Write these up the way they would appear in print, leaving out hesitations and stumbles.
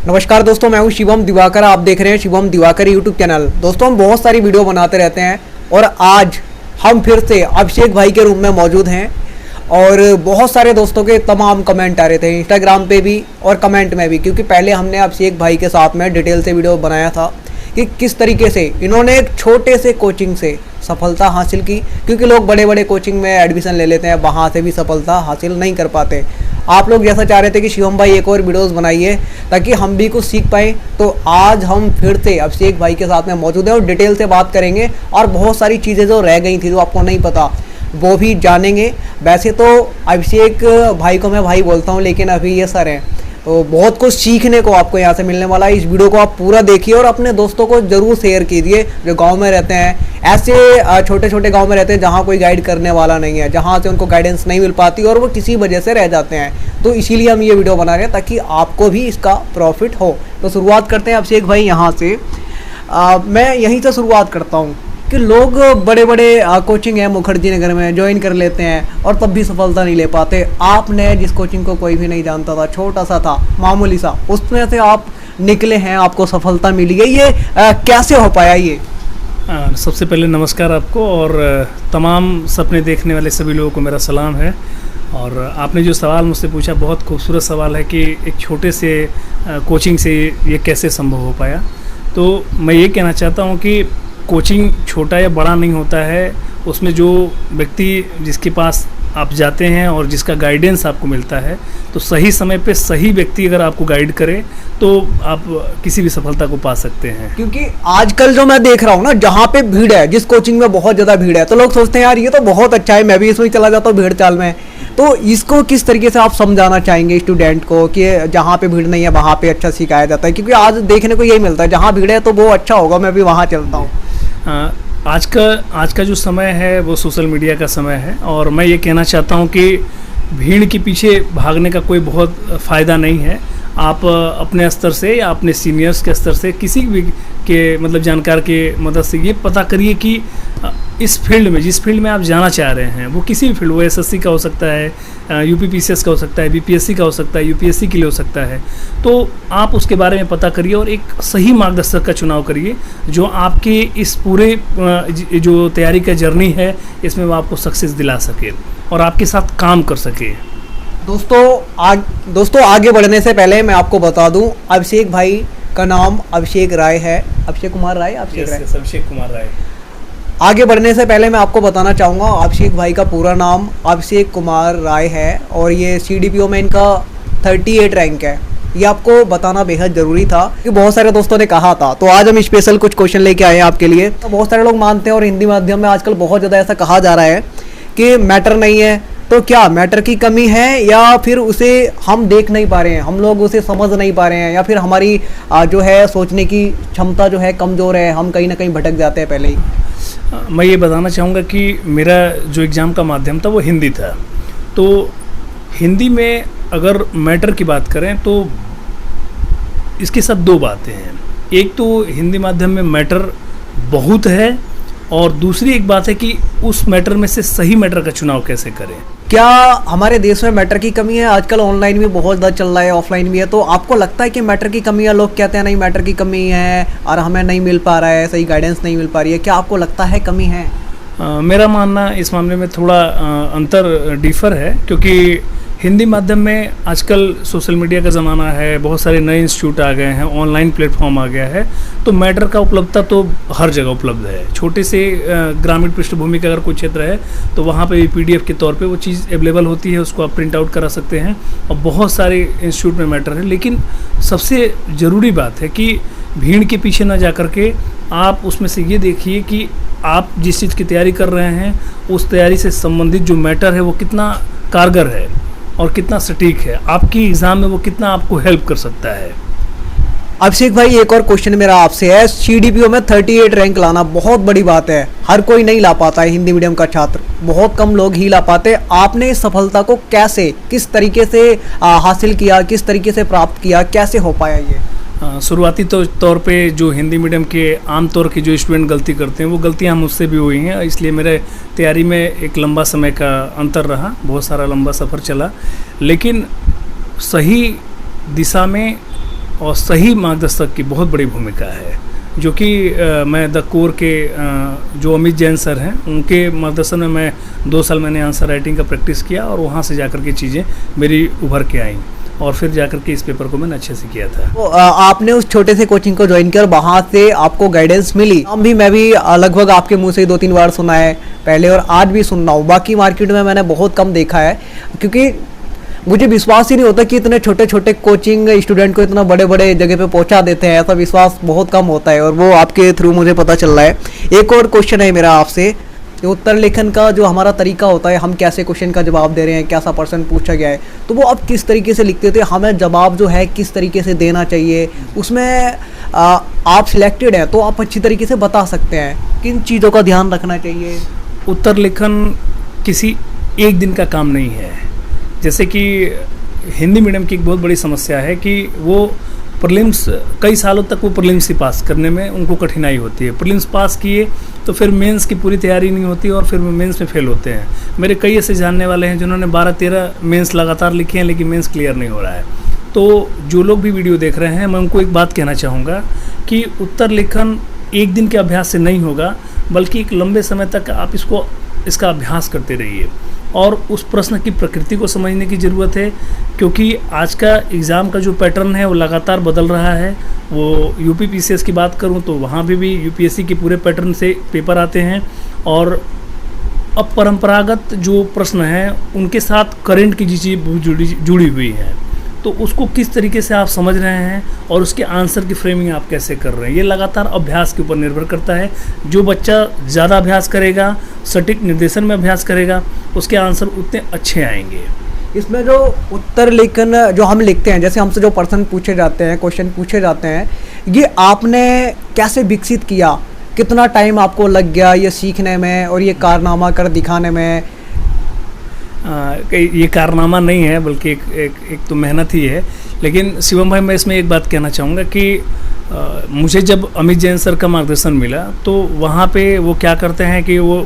नमस्कार दोस्तों, मैं हूं शिवम दिवाकर। आप देख रहे हैं शिवम दिवाकर यूट्यूब चैनल। दोस्तों, हम बहुत सारी वीडियो बनाते रहते हैं और आज हम फिर से अभिषेक भाई के रूम में मौजूद हैं और बहुत सारे दोस्तों के तमाम कमेंट आ रहे थे इंस्टाग्राम पे भी और कमेंट में भी, क्योंकि पहले हमने अभिषेक भाई के साथ में डिटेल से वीडियो बनाया था कि किस तरीके से इन्होंने एक छोटे से कोचिंग से सफलता हासिल की। क्योंकि लोग बड़े बड़े कोचिंग में एडमिशन ले लेते हैं, वहाँ से भी सफलता हासिल नहीं कर पाते। आप लोग जैसा चाह रहे थे कि शिवम भाई एक और वीडियोस बनाइए ताकि हम भी कुछ सीख पाएँ, तो आज हम फिर से अभिषेक भाई के साथ में मौजूद हैं और डिटेल से बात करेंगे और बहुत सारी चीज़ें जो रह गई थी, जो आपको नहीं पता, वो भी जानेंगे। वैसे तो अभिषेक भाई को मैं भाई बोलता हूँ, लेकिन अभी ये सर हैं, तो बहुत कुछ सीखने को आपको यहाँ से मिलने वाला है। इस वीडियो को आप पूरा देखिए और अपने दोस्तों को ज़रूर शेयर कीजिए जो गांव में रहते हैं, ऐसे छोटे छोटे गांव में रहते हैं जहाँ कोई गाइड करने वाला नहीं है, जहाँ से उनको गाइडेंस नहीं मिल पाती और वो किसी वजह से रह जाते हैं। तो इसीलिए हम ये वीडियो बना रहे हैं ताकि आपको भी इसका प्रॉफिट हो। तो शुरुआत करते हैं अभिषेक भाई यहाँ से। मैं यहीं से शुरुआत करता हूँ कि लोग बड़े बड़े कोचिंग है मुखर्जी नगर में ज्वाइन कर लेते हैं और तब भी सफलता नहीं ले पाते। आपने जिस कोचिंग को कोई भी नहीं जानता था, छोटा सा था, मामूली सा, उसमें से आप निकले हैं, आपको सफलता मिली है। ये कैसे हो पाया ये? सबसे पहले नमस्कार आपको और तमाम सपने देखने वाले सभी लोगों को मेरा सलाम है। और आपने जो सवाल मुझसे पूछा, बहुत खूबसूरत सवाल है कि एक छोटे से कोचिंग से ये कैसे संभव हो पाया। तो मैं ये कहना चाहता हूँ कि कोचिंग छोटा या बड़ा नहीं होता है, उसमें जो व्यक्ति जिसके पास आप जाते हैं और जिसका गाइडेंस आपको मिलता है, तो सही समय पे सही व्यक्ति अगर आपको गाइड करे तो आप किसी भी सफलता को पा सकते हैं। क्योंकि आजकल जो मैं देख रहा हूँ ना, जहाँ पे भीड़ है, जिस कोचिंग में बहुत ज़्यादा भीड़ है, तो लोग सोचते हैं यार ये तो बहुत अच्छा है, मैं भी इसमें चला जाता हूँ भीड़ चाल में। तो इसको किस तरीके से आप समझाना चाहेंगे स्टूडेंट को कि जहाँ पे भीड़ नहीं है वहाँ पे अच्छा सिखाया जाता है? क्योंकि आज देखने को यही मिलता है, जहाँ भीड़ है तो वो अच्छा होगा, मैं भी वहाँ चलता हूँ। आज का जो समय है वो सोशल मीडिया का समय है और मैं ये कहना चाहता हूँ कि भीड़ के पीछे भागने का कोई बहुत फ़ायदा नहीं है। आप अपने स्तर से या अपने सीनियर्स के स्तर से किसी भी के मतलब जानकार के मदद से ये पता करिए कि इस फील्ड में, जिस फील्ड में आप जाना चाह रहे हैं, वो किसी भी फील्ड, वो एसएससी का हो सकता है, यूपीपीसीएस का हो सकता है, बीपीएससी का हो सकता है, यूपीएससी के लिए हो सकता है। तो आप उसके बारे में पता करिए और एक सही मार्गदर्शक का चुनाव करिए जो आपके इस पूरे जो तैयारी का जर्नी है इसमें वो आपको सक्सेस दिला सके और आपके साथ काम कर सके। दोस्तों आगे बढ़ने से पहले मैं आपको बता दूं, अभिषेक भाई का नाम अभिषेक राय है, अभिषेक कुमार राय, अभिषेक कुमार राय। आगे बढ़ने से पहले मैं आपको बताना चाहूँगा, अभिषेक भाई का पूरा नाम अभिषेक कुमार राय है और ये CDPO में इनका 38 रैंक है। ये आपको बताना बेहद ज़रूरी था कि बहुत सारे दोस्तों ने कहा था। तो आज हम स्पेशल कुछ क्वेश्चन लेके आए हैं आपके लिए। तो बहुत सारे लोग मानते हैं और हिंदी माध्यम में आजकल बहुत ज़्यादा ऐसा कहा जा रहा है कि मैटर नहीं है। तो क्या मैटर की कमी है या फिर उसे हम देख नहीं पा रहे हैं, हम लोग उसे समझ नहीं पा रहे हैं, या फिर हमारी जो है सोचने की क्षमता जो है कमज़ोर है, हम कहीं ना कहीं भटक जाते हैं पहले ही? मैं ये बताना चाहूँगा कि मेरा जो एग्ज़ाम का माध्यम था वो हिंदी था। तो हिंदी में अगर मैटर की बात करें तो इसके साथ दो बातें हैं। एक तो हिंदी माध्यम में मैटर बहुत है और दूसरी एक बात है कि उस मैटर में से सही मैटर का चुनाव कैसे करें। क्या हमारे देश में मैटर की कमी है? आजकल ऑनलाइन भी बहुत ज़्यादा चल रहा है, ऑफलाइन भी है। तो आपको लगता है कि मैटर की कमी है? लोग कहते हैं नहीं मैटर की कमी है और हमें नहीं मिल पा रहा है, सही गाइडेंस नहीं मिल पा रही है। क्या आपको लगता है कमी है? मेरा मानना इस मामले में थोड़ा अंतर डिफर है, क्योंकि हिंदी माध्यम में आजकल सोशल मीडिया का ज़माना है, बहुत सारे नए इंस्टीट्यूट आ गए हैं, ऑनलाइन प्लेटफॉर्म आ गया है, तो मैटर का उपलब्धता तो हर जगह उपलब्ध है। छोटे से ग्रामीण पृष्ठभूमि का अगर कोई क्षेत्र है तो वहाँ पे भी PDF के तौर पे वो चीज़ अवेलेबल होती है, उसको आप प्रिंट आउट करा सकते हैं और बहुत सारे इंस्टीट्यूट में मैटर है। लेकिन सबसे ज़रूरी बात है कि भीड़ के पीछे न जा कर के आप उसमें से ये देखिए कि आप जिस चीज़ की तैयारी कर रहे हैं उस तैयारी से संबंधित जो मैटर है वो कितना कारगर है और कितना सटीक है, आपकी एग्ज़ाम में वो कितना आपको हेल्प कर सकता है। अभिषेक भाई, एक और क्वेश्चन मेरा आपसे है। CDPO में 38 रैंक लाना बहुत बड़ी बात है, हर कोई नहीं ला पाता है। हिंदी मीडियम का छात्र बहुत कम लोग ही ला पाते। आपने इस सफलता को कैसे, किस तरीके से हासिल किया, किस तरीके से प्राप्त किया, कैसे हो पाया ये? शुरुआती तौर पे जो हिंदी मीडियम के आम तौर के जो स्टूडेंट गलती करते हैं वो गलतियां मुझसे भी हुई हैं, इसलिए मेरे तैयारी में एक लंबा समय का अंतर रहा, बहुत सारा लंबा सफ़र चला। लेकिन सही दिशा में और सही मार्गदर्शक की बहुत बड़ी भूमिका है, जो कि मैं द कोर के जो अमित जैन सर हैं उनके मार्गदर्शन में मैं 2 साल मैंने आंसर राइटिंग का प्रैक्टिस किया और वहाँ से जाकर के चीज़ें मेरी उभर के आईं और फिर जाकर के इस पेपर को मैंने अच्छे से किया था। तो आपने उस छोटे से कोचिंग को ज्वाइन किया और वहाँ से आपको गाइडेंस मिली। मैं भी लगभग आपके मुंह से 2-3 बार सुना है पहले और आज भी सुन रहा हूँ, बाकी मार्केट में मैंने बहुत कम देखा है, क्योंकि मुझे विश्वास ही नहीं होता कि इतने छोटे छोटे कोचिंग स्टूडेंट को इतना बड़े बड़े जगह पे पहुंचा देते हैं। ऐसा विश्वास बहुत कम होता है और वो आपके थ्रू मुझे पता चल रहा है। एक और क्वेश्चन है मेरा आपसे, जो उत्तर लेखन का जो हमारा तरीका होता है, हम कैसे क्वेश्चन का जवाब दे रहे हैं, कैसा पर्सन पूछा गया है, तो वो आप किस तरीके से लिखते थे, हमें जवाब जो है किस तरीके से देना चाहिए, उसमें आप सिलेक्टेड हैं तो आप अच्छी तरीके से बता सकते हैं किन चीज़ों का ध्यान रखना चाहिए। उत्तर लेखन किसी एक दिन का काम नहीं है। जैसे कि हिंदी मीडियम की एक बहुत बड़ी समस्या है कि वो प्रीलिम्स कई सालों तक वो प्रीलिम्स ही पास करने में उनको कठिनाई होती है। प्रीलिम्स पास किए तो फिर मेंस की पूरी तैयारी नहीं होती और फिर वो मेंस में फेल होते हैं। मेरे कई ऐसे जानने वाले हैं जिन्होंने 12-13 मेंस लगातार लिखे हैं लेकिन मेंस क्लियर नहीं हो रहा है। तो जो लोग भी वीडियो देख रहे हैं, मैं उनको एक बात कहना चाहूँगा कि उत्तर लेखन एक दिन के अभ्यास से नहीं होगा, बल्कि एक लंबे समय तक आप इसका अभ्यास करते रहिए और उस प्रश्न की प्रकृति को समझने की ज़रूरत है, क्योंकि आज का एग्ज़ाम का जो पैटर्न है वो लगातार बदल रहा है। वो यूपी पीसीएस की बात करूं तो वहाँ भी यूपीएससी के पूरे पैटर्न से पेपर आते हैं और अपरंपरागत जो प्रश्न हैं उनके साथ करंट की चीज़ जुड़ी हुई है। तो उसको किस तरीके से आप समझ रहे हैं और उसके आंसर की फ्रेमिंग आप कैसे कर रहे हैं, ये लगातार अभ्यास के ऊपर निर्भर करता है। जो बच्चा ज़्यादा अभ्यास करेगा, सटीक निर्देशन में अभ्यास करेगा, उसके आंसर उतने अच्छे आएंगे। इसमें जो उत्तर लेखन जो हम लिखते हैं, जैसे हमसे जो पर्सन पूछे जाते हैं, क्वेश्चन पूछे जाते हैं, ये आपने कैसे विकसित किया, कितना टाइम आपको लग गया ये सीखने में और ये कारनामा कर दिखाने में? ये कारनामा नहीं है बल्कि एक तो मेहनत ही है। लेकिन शिवम भाई, मैं इसमें एक बात कहना चाहूँगा कि मुझे जब अमित जैन सर का मार्गदर्शन मिला तो वहाँ पे वो क्या करते हैं कि वो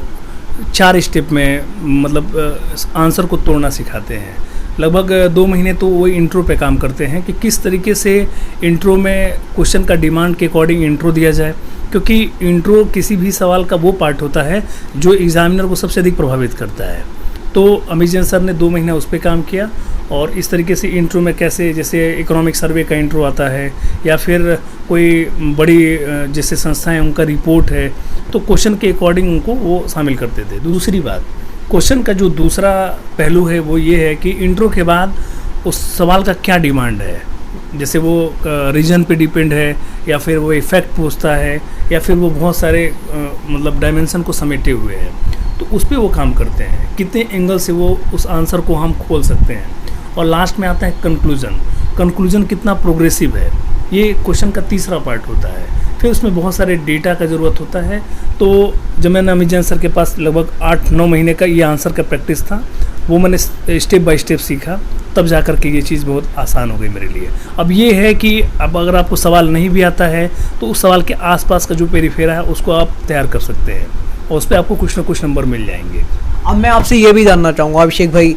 4 स्टेप में मतलब आंसर को तोड़ना सिखाते हैं। लगभग 2 महीने तो वो इंट्रो पे काम करते हैं कि किस तरीके से इंट्रो में क्वेश्चन का डिमांड के अकॉर्डिंग इंट्रो दिया जाए, क्योंकि इंट्रो किसी भी सवाल का वो पार्ट होता है जो एग्जामिनर को सबसे अधिक प्रभावित करता है। तो अमित जैन सर ने 2 महीने उस पर काम किया और इस तरीके से इंट्रो में कैसे, जैसे इकोनॉमिक सर्वे का इंट्रो आता है या फिर कोई बड़ी जैसे संस्थाएं उनका रिपोर्ट है, तो क्वेश्चन के अकॉर्डिंग उनको वो शामिल करते थे। दूसरी बात, क्वेश्चन का जो दूसरा पहलू है वो ये है कि इंट्रो के बाद उस सवाल का क्या डिमांड है, जैसे वो रीजन पे डिपेंड है या फिर वो इफेक्ट पूछता है या फिर वो बहुत सारे मतलब डायमेंशन को समेटे हुए है, तो उस पर वो काम करते हैं, कितने एंगल से वो उस आंसर को हम खोल सकते हैं। और लास्ट में आता है कंक्लूजन कितना प्रोग्रेसिव है, ये क्वेश्चन का तीसरा पार्ट होता है। फिर उसमें बहुत सारे डेटा का ज़रूरत होता है। तो जब मैंने अमित जैन सर के पास लगभग 8-9 महीने का ये आंसर का प्रैक्टिस था, वो मैंने स्टेप बाय स्टेप सीखा, तब जा कर के ये चीज़ बहुत आसान हो गई मेरे लिए। अब ये है कि अब अगर आपको सवाल नहीं भी आता है तो उस सवाल के आसपास का जो पेरीफेरा है उसको आप तैयार कर सकते हैं और उस पर आपको कुछ ना कुछ नंबर मिल जाएंगे। अब मैं आपसे ये भी जानना चाहूँगा अभिषेक भाई,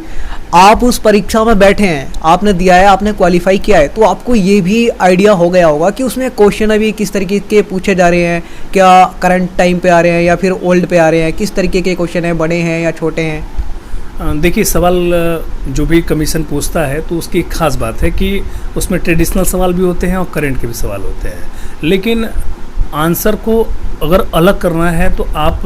आप उस परीक्षा में बैठे हैं, आपने दिया है, आपने क्वालिफाई किया है, तो आपको ये भी आइडिया हो गया होगा कि उसमें क्वेश्चन अभी किस तरीके के पूछे जा रहे हैं, क्या करंट टाइम पे आ रहे हैं या फिर ओल्ड पे आ रहे हैं, किस तरीके के क्वेश्चन हैं, बड़े हैं या छोटे हैं? देखिए, सवाल जो भी कमीशन पूछता है तो उसकी एक ख़ास बात है कि उसमें ट्रेडिशनल सवाल भी होते हैं और करंट के भी सवाल होते हैं, लेकिन आंसर को अगर अलग करना है तो आप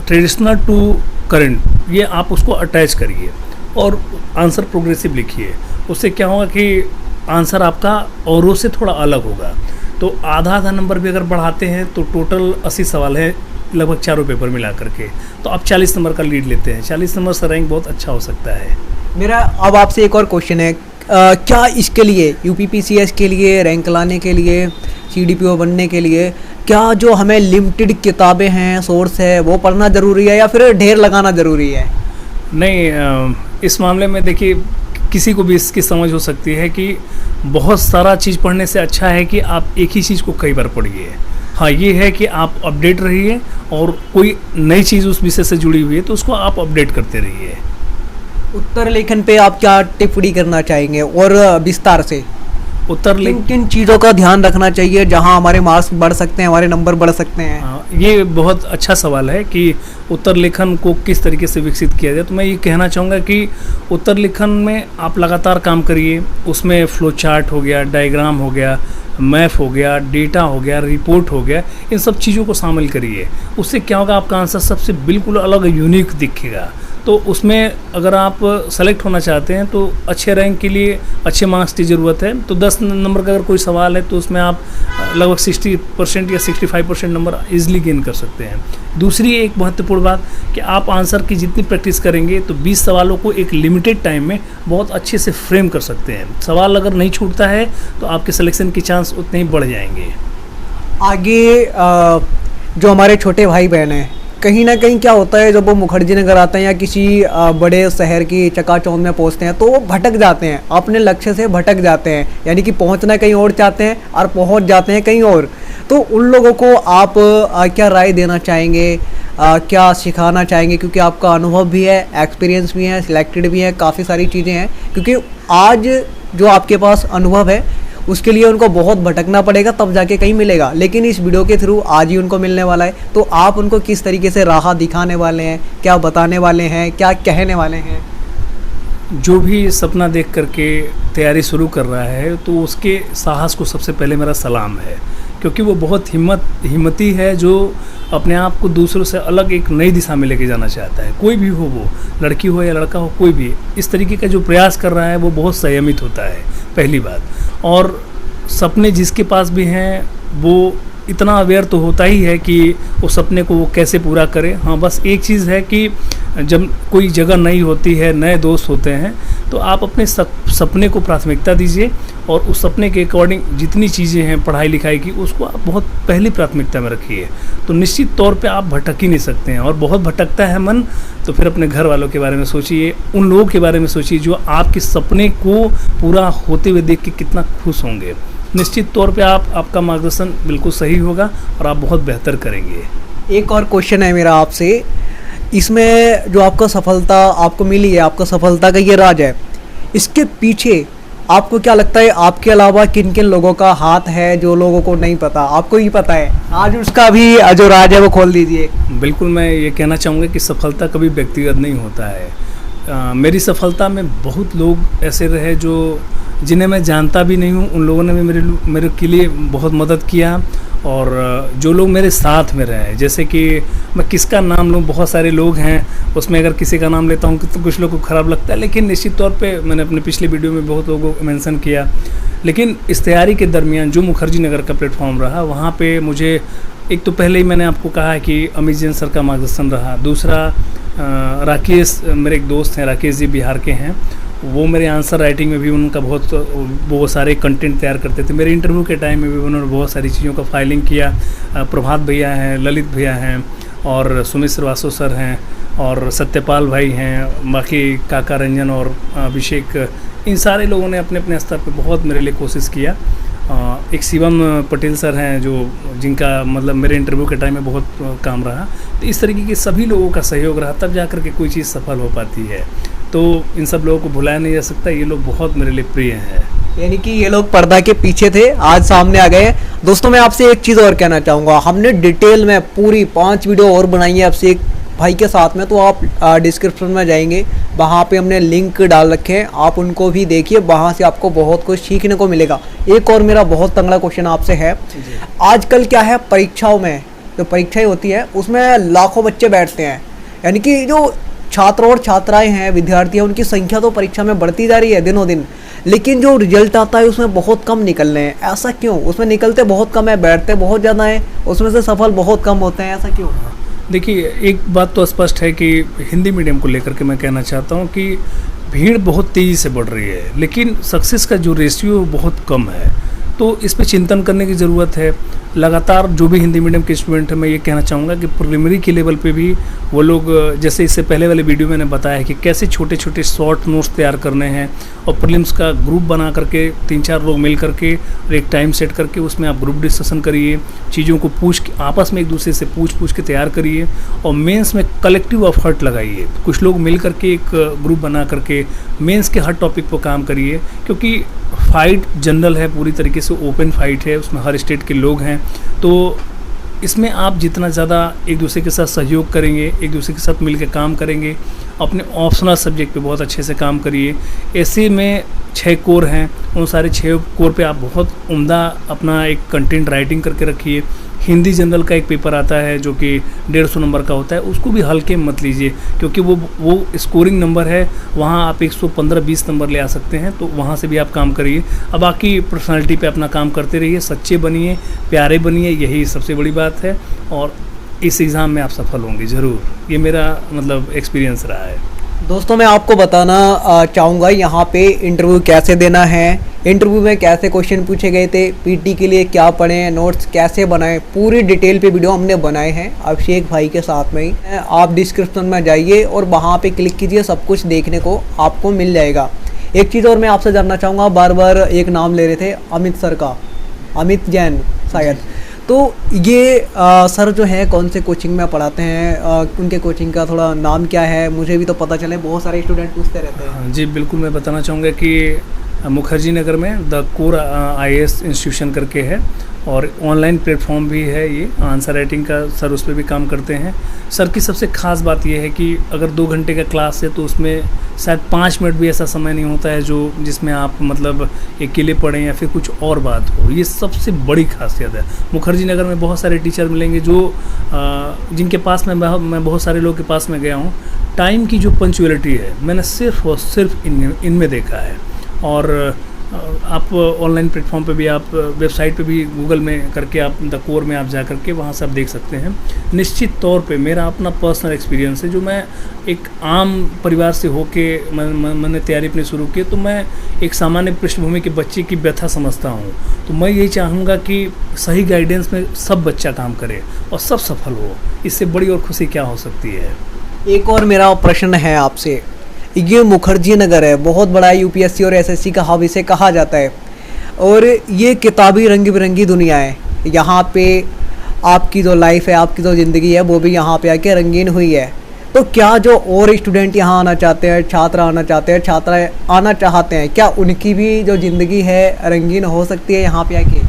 ट्रेडिशनल टू करंट ये आप उसको अटैच करिए और आंसर प्रोग्रेसिव लिखिए। उससे क्या होगा कि आंसर आपका औरों से थोड़ा अलग होगा। तो आधा नंबर भी अगर बढ़ाते हैं तो टोटल 80 सवाल है लगभग चारों पेपर मिला करके, तो आप 40 नंबर का लीड लेते हैं। 40 नंबर से रैंक बहुत अच्छा हो सकता है। मेरा अब आपसे एक और क्वेश्चन है, क्या इसके लिए यूपीपीसीएस के लिए रैंक लाने के लिए, सीडीपीओ बनने के लिए, क्या जो हमें लिमिटेड किताबें हैं, सोर्स है, वो पढ़ना ज़रूरी है या फिर ढेर लगाना ज़रूरी है? नहीं, इस मामले में देखिए किसी को भी इसकी समझ हो सकती है कि बहुत सारा चीज़ पढ़ने से अच्छा है कि आप एक ही चीज़ को कई बार पढ़िए। हाँ, ये है कि आप अपडेट रहिए और कोई नई चीज़ उस विषय से जुड़ी हुई है तो उसको आप अपडेट करते रहिए। उत्तर लेखन पे आप क्या टिप्पणी करना चाहेंगे और विस्तार से? उत्तर किन किन चीज़ों का ध्यान रखना चाहिए जहां हमारे मार्क्स बढ़ सकते हैं, हमारे नंबर बढ़ सकते हैं? ये बहुत अच्छा सवाल है कि उत्तर लेखन को किस तरीके से विकसित किया जाए। तो मैं ये कहना चाहूँगा कि उत्तर लेखन में आप लगातार काम करिए। उसमें फ्लो चार्ट हो गया, डायग्राम हो गया, मैप हो गया, डेटा हो गया, रिपोर्ट हो गया, इन सब चीज़ों को शामिल करिए। उससे क्या होगा, आपका आंसर सबसे बिल्कुल अलग यूनिक दिखेगा। तो उसमें अगर आप सेलेक्ट होना चाहते हैं तो अच्छे रैंक के लिए अच्छे मार्क्स की ज़रूरत है। तो 10 नंबर का अगर कोई सवाल है तो उसमें आप लगभग 60% या 65% नंबर इजीली गेन कर सकते हैं। दूसरी एक महत्वपूर्ण बात कि आप आंसर की जितनी प्रैक्टिस करेंगे तो 20 सवालों को एक लिमिटेड टाइम में बहुत अच्छे से फ्रेम कर सकते हैं। सवाल अगर नहीं छूटता है तो आपके सिलेक्शन के चांस उतने ही बढ़ जाएंगे। आगे जो हमारे छोटे भाई बहन हैं, कहीं ना कहीं क्या होता है, जब वो मुखर्जी नगर आते हैं या किसी बड़े शहर की चकाचौंध में पहुंचते हैं तो वो भटक जाते हैं, अपने लक्ष्य से भटक जाते हैं, यानी कि पहुंचना कहीं और चाहते हैं और पहुंच जाते हैं कहीं और। तो उन लोगों को आप क्या राय देना चाहेंगे, क्या सिखाना चाहेंगे? क्योंकि आपका अनुभव भी है, एक्सपीरियंस भी है, सिलेक्टेड भी है, काफ़ी सारी चीज़ें हैं। क्योंकि आज जो आपके पास अनुभव है उसके लिए उनको बहुत भटकना पड़ेगा, तब जाके कहीं मिलेगा, लेकिन इस वीडियो के थ्रू आज ही उनको मिलने वाला है। तो आप उनको किस तरीके से राह दिखाने वाले हैं, क्या बताने वाले हैं, क्या कहने वाले हैं? जो भी सपना देख करके तैयारी शुरू कर रहा है तो उसके साहस को सबसे पहले मेरा सलाम है, क्योंकि वो बहुत हिम्मती है जो अपने आप को दूसरों से अलग एक नई दिशा में लेके जाना चाहता है। कोई भी हो, वो लड़की हो या लड़का हो, कोई भी इस तरीके का जो प्रयास कर रहा है वो बहुत संयमित होता है, पहली बात। और सपने जिसके पास भी हैं वो इतना अवेयर तो होता ही है कि उस सपने को वो कैसे पूरा करे। हाँ, बस एक चीज़ है कि जब कोई जगह नई होती है, नए दोस्त होते हैं, तो आप अपने सपने को प्राथमिकता दीजिए और उस सपने के अकॉर्डिंग जितनी चीज़ें हैं पढ़ाई लिखाई की, उसको आप बहुत पहली प्राथमिकता में रखिए। तो निश्चित तौर पे आप भटक ही नहीं सकते हैं। और बहुत भटकता है मन, तो फिर अपने घर वालों के बारे में सोचिए, उन लोगों के बारे में सोचिए जो आपके सपने को पूरा होते हुए देख के कितना खुश होंगे। निश्चित तौर पे आपका मार्गदर्शन बिल्कुल सही होगा और आप बहुत बेहतर करेंगे। एक और क्वेश्चन है मेरा आपसे, इसमें जो आपको सफलता आपको मिली है, आपका सफलता का ये राज है, इसके पीछे आपको क्या लगता है, आपके अलावा किन किन लोगों का हाथ है जो लोगों को नहीं पता, आपको ही पता है? आज उसका भी जो राज है वो खोल दीजिए। बिल्कुल, मैं ये कहना चाहूँगा कि सफलता कभी व्यक्तिगत नहीं होता है। मेरी सफलता में बहुत लोग ऐसे रहे जो जिन्हें मैं जानता भी नहीं हूँ, उन लोगों ने भी मेरे के लिए बहुत मदद किया। और जो लोग मेरे साथ में रहे, जैसे कि मैं किसका नाम लूँ, बहुत सारे लोग हैं, उसमें अगर किसी का नाम लेता हूँ तो कुछ लोगों को ख़राब लगता है, लेकिन निश्चित तौर पे मैंने अपने पिछले वीडियो में बहुत लोगों को मेंशन किया। लेकिन इस तैयारी के दरमियान जो मुखर्जी नगर का प्लेटफॉर्म रहा, वहाँ पे मुझे एक तो पहले ही मैंने आपको कहा है कि अमित जैन सर का मार्गदर्शन रहा। दूसरा, राकेश, मेरे एक दोस्त हैं, राकेश जी बिहार के हैं, वो मेरे आंसर राइटिंग में भी उनका बहुत सारे कंटेंट तैयार करते थे। मेरे इंटरव्यू के टाइम में भी उन्होंने बहुत सारी चीज़ों का फाइलिंग किया। प्रभात भैया हैं, ललित भैया हैं, और सुमित श्रीवास्तव सर हैं, और सत्यपाल भाई हैं, बाकी काका रंजन और अभिषेक, इन सारे लोगों ने अपने अपने स्तर पर बहुत मेरे लिए कोशिश किया। एक शिवम पटेल सर हैं जो जिनका मतलब मेरे इंटरव्यू के टाइम में बहुत काम रहा। तो इस तरीके के सभी लोगों का सहयोग रहा, तब जा कर के कोई चीज़ सफल हो पाती है। तो इन सब लोगों को भुलाया नहीं जा सकता, ये लोग बहुत मेरे लिए प्रिय हैं। यानी कि ये लोग पर्दा के पीछे थे, आज सामने आ गए। दोस्तों, मैं आपसे एक चीज़ और कहना चाहूँगा, हमने डिटेल में पूरी 5 वीडियो और बनाई है आपसे एक भाई के साथ में, तो आप डिस्क्रिप्शन में जाएंगे, वहाँ पे हमने लिंक डाल रखे हैं, आप उनको भी देखिए, वहाँ से आपको बहुत कुछ सीखने को मिलेगा। एक और मेरा बहुत तगड़ा क्वेश्चन आपसे है, आजकल क्या है, परीक्षाओं में जो परीक्षाएं होती है उसमें लाखों बच्चे बैठते हैं, यानी कि जो छात्र और छात्राएं हैं, विद्यार्थी हैं, उनकी संख्या तो परीक्षा में बढ़ती जा रही है दिनों दिन, लेकिन जो रिजल्ट आता है उसमें बहुत कम निकल रहे हैं। ऐसा क्यों? उसमें निकलते बहुत कम है, बैठते बहुत ज़्यादा है, उसमें से सफल बहुत कम होते हैं, ऐसा क्यों? देखिए, एक बात तो स्पष्ट है कि हिंदी मीडियम को लेकर के मैं कहना चाहता हूँ कि भीड़ बहुत तेज़ी से बढ़ रही है, लेकिन सक्सेस का जो रेशियो बहुत कम है। तो इस पे चिंतन करने की ज़रूरत है। लगातार जो भी हिंदी मीडियम के स्टूडेंट हैं, मैं ये कहना चाहूँगा कि प्रीलिमिनरी के लेवल पे भी वो लोग, जैसे इससे पहले वाले वीडियो मैंने बताया है कि कैसे छोटे छोटे शॉर्ट नोट्स तैयार करने हैं, और प्रीलिम्स का ग्रुप बना करके 3-4 लोग मिल करके और एक टाइम सेट करके उसमें आप ग्रुप डिस्कशन करिए, चीज़ों को आपस में एक दूसरे से पूछ के तैयार करिए, और मेंस में कलेक्टिव एफर्ट लगाइए। कुछ लोग मिल करके एक ग्रुप बना करके मेंस के हर टॉपिक पर काम करिए, क्योंकि फाइट जनरल है, पूरी तरीके से ओपन फाइट है, उसमें हर स्टेट के लोग हैं। तो इसमें आप जितना ज़्यादा एक दूसरे के साथ सहयोग करेंगे, एक दूसरे के साथ मिलकर काम करेंगे, अपने ऑप्शनल सब्जेक्ट पे बहुत अच्छे से काम करिए। ऐसे में 6 कोर हैं, उन सारे 6 कोर पे आप बहुत उम्दा अपना एक कंटेंट राइटिंग करके रखिए। हिंदी जनरल का एक पेपर आता है जो कि 150 नंबर का होता है, उसको भी हल्के मत लीजिए, क्योंकि वो स्कोरिंग नंबर है, वहाँ आप 115-20 नंबर ले आ सकते हैं, तो वहाँ से भी आप काम करिए। अब बाकी पर्सनालिटी पे अपना काम करते रहिए, सच्चे बनिए, प्यारे बनिए, यही सबसे बड़ी बात है, और इस एग्ज़ाम में आप सफल होंगे ज़रूर। ये मेरा मतलब एक्सपीरियंस रहा है। दोस्तों मैं आपको बताना चाहूँगा यहाँ पे इंटरव्यू कैसे देना है, इंटरव्यू में कैसे क्वेश्चन पूछे गए थे, पीटी के लिए क्या पढ़ें, नोट्स कैसे बनाएं, पूरी डिटेल पे वीडियो हमने बनाए हैं अभिषेक भाई के साथ में ही। आप डिस्क्रिप्शन में जाइए और वहाँ पे क्लिक कीजिए, सब कुछ देखने को आपको मिल जाएगा। एक चीज़ और मैं आपसे जानना चाहूँगा, बार बार एक नाम ले रहे थे अमित सर का, अमित जैन शायद, तो ये सर जो है कौन से कोचिंग में पढ़ाते हैं, उनके कोचिंग का थोड़ा नाम क्या है, मुझे भी तो पता चले, बहुत सारे स्टूडेंट पूछते रहते हैं। जी बिल्कुल, मैं बताना चाहूँगा कि मुखर्जी नगर में द कोर IAS इंस्टीट्यूशन करके है, और ऑनलाइन प्लेटफॉर्म भी है ये, आंसर राइटिंग का सर उस पर भी काम करते हैं। सर की सबसे ख़ास बात ये है कि अगर 2 घंटे का क्लास है तो उसमें शायद 5 मिनट भी ऐसा समय नहीं होता है जिसमें आप मतलब अकेले पढ़ें या फिर कुछ और बात हो। ये सबसे बड़ी खासियत है। मुखर्जी नगर में बहुत सारे टीचर मिलेंगे जो जिनके पास मैं बहुत सारे लोगों के पास में गया हूँ, टाइम की जो पंक्चुअलिटी है मैंने सिर्फ और सिर्फ इनमें देखा है। और आप ऑनलाइन प्लेटफॉर्म पे भी, आप वेबसाइट पे भी गूगल में करके आप द कोर में आप जा करके वहाँ से आप देख सकते हैं। निश्चित तौर पे मेरा अपना पर्सनल एक्सपीरियंस है, जो मैं एक आम परिवार से होके मैंने तैयारी अपनी शुरू की, तो मैं एक सामान्य पृष्ठभूमि के बच्चे की व्यथा समझता हूँ। तो मैं यही चाहूँगा कि सही गाइडेंस में सब बच्चा काम करे और सब सफल हो, इससे बड़ी और खुशी क्या हो सकती है। एक और मेरा प्रश्न है आपसे, ये मुखर्जी नगर है, बहुत बड़ा UPSC और SSC का हब इसे कहा जाता है, और ये किताबी रंग बिरंगी दुनिया है। यहाँ पे आपकी जो लाइफ है, आपकी जो ज़िंदगी है, वो भी यहाँ पे आके रंगीन हुई है। तो क्या जो और स्टूडेंट यहाँ आना चाहते हैं, छात्र आना चाहते हैं, क्या उनकी भी जो ज़िंदगी है रंगीन हो सकती है यहाँ पे आके?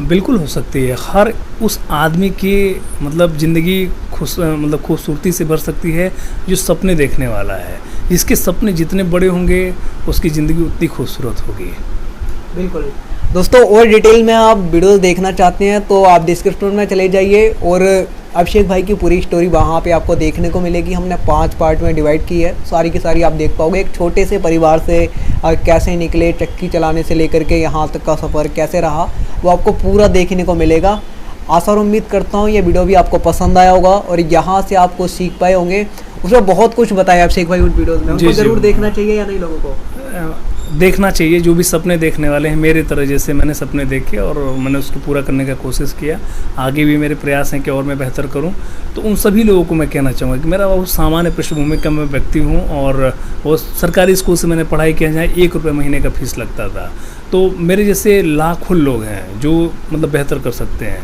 बिल्कुल हो सकती है। हर उस आदमी की मतलब ज़िंदगी खूबसूरती से भर सकती है जो सपने देखने वाला है। जिसके सपने जितने बड़े होंगे उसकी ज़िंदगी उतनी खूबसूरत होगी। बिल्कुल दोस्तों, और डिटेल में आप वीडियो देखना चाहते हैं तो आप डिस्क्रिप्शन में चले जाइए, और अभिषेक भाई की पूरी स्टोरी वहाँ पे आपको देखने को मिलेगी। हमने 5 पार्ट में डिवाइड की है, सारी की सारी आप देख पाओगे। एक छोटे से परिवार से कैसे निकले, चक्की चलाने से लेकर के यहाँ तक का सफ़र कैसे रहा, वो आपको पूरा देखने को मिलेगा। आशा और उम्मीद करता हूँ ये वीडियो भी आपको पसंद आया होगा और यहाँ से आपको सीख पाए होंगे। उसमें बहुत कुछ बताया अभिषेक भाई उन वीडियोज़ में, उनको ज़रूर देखना चाहिए या नहीं? लोगों को देखना चाहिए, जो भी सपने देखने वाले हैं मेरे तरह, जैसे मैंने सपने देखे और मैंने उसको पूरा करने का कोशिश किया। आगे भी मेरे प्रयास हैं कि और मैं बेहतर करूं। तो उन सभी लोगों को मैं कहना चाहूँगा कि मेरा बहुत सामान्य पृष्ठभूमि का मैं व्यक्ति हूं, और वो सरकारी स्कूल से मैंने पढ़ाई किया, जहाँ 1 रुपये महीने का फीस लगता था। तो मेरे जैसे लाखों लोग हैं जो मतलब बेहतर कर सकते हैं,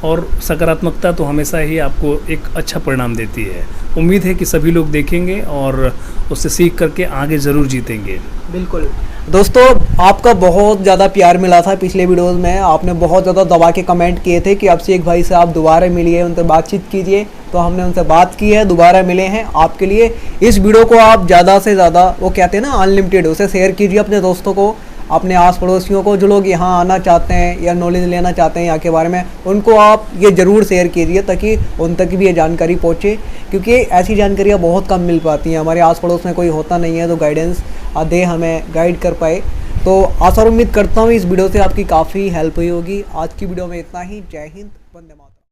और सकारात्मकता तो हमेशा ही आपको एक अच्छा परिणाम देती है। उम्मीद है कि सभी लोग देखेंगे और उससे सीख करके आगे ज़रूर जीतेंगे। बिल्कुल दोस्तों, आपका बहुत ज़्यादा प्यार मिला था पिछले वीडियोज़ में। आपने बहुत ज़्यादा दबा के कमेंट किए थे कि अभिषेक भाई से आप दोबारा मिलिए, उनसे बातचीत कीजिए। तो हमने उनसे बात की है, दोबारा मिले हैं आपके लिए। इस वीडियो को आप ज़्यादा से ज़्यादा, वो कहते हैं ना अनलिमिटेड, उसे शेयर कीजिए अपने दोस्तों को, अपने आस पड़ोसियों को। जो लोग यहाँ आना चाहते हैं या नॉलेज लेना चाहते हैं यहाँ के बारे में, उनको आप ये ज़रूर शेयर कीजिए ताकि उन तक भी ये जानकारी पहुँचे, क्योंकि ऐसी जानकारियाँ बहुत कम मिल पाती हैं। हमारे आस पड़ोस में कोई होता नहीं है तो गाइडेंस दे, हमें गाइड कर पाए। तो आशा और उम्मीद करता हूँ इस वीडियो से आपकी काफ़ी हेल्प हुई होगी। आज की वीडियो में इतना ही। जय हिंद, वंदे मातरम।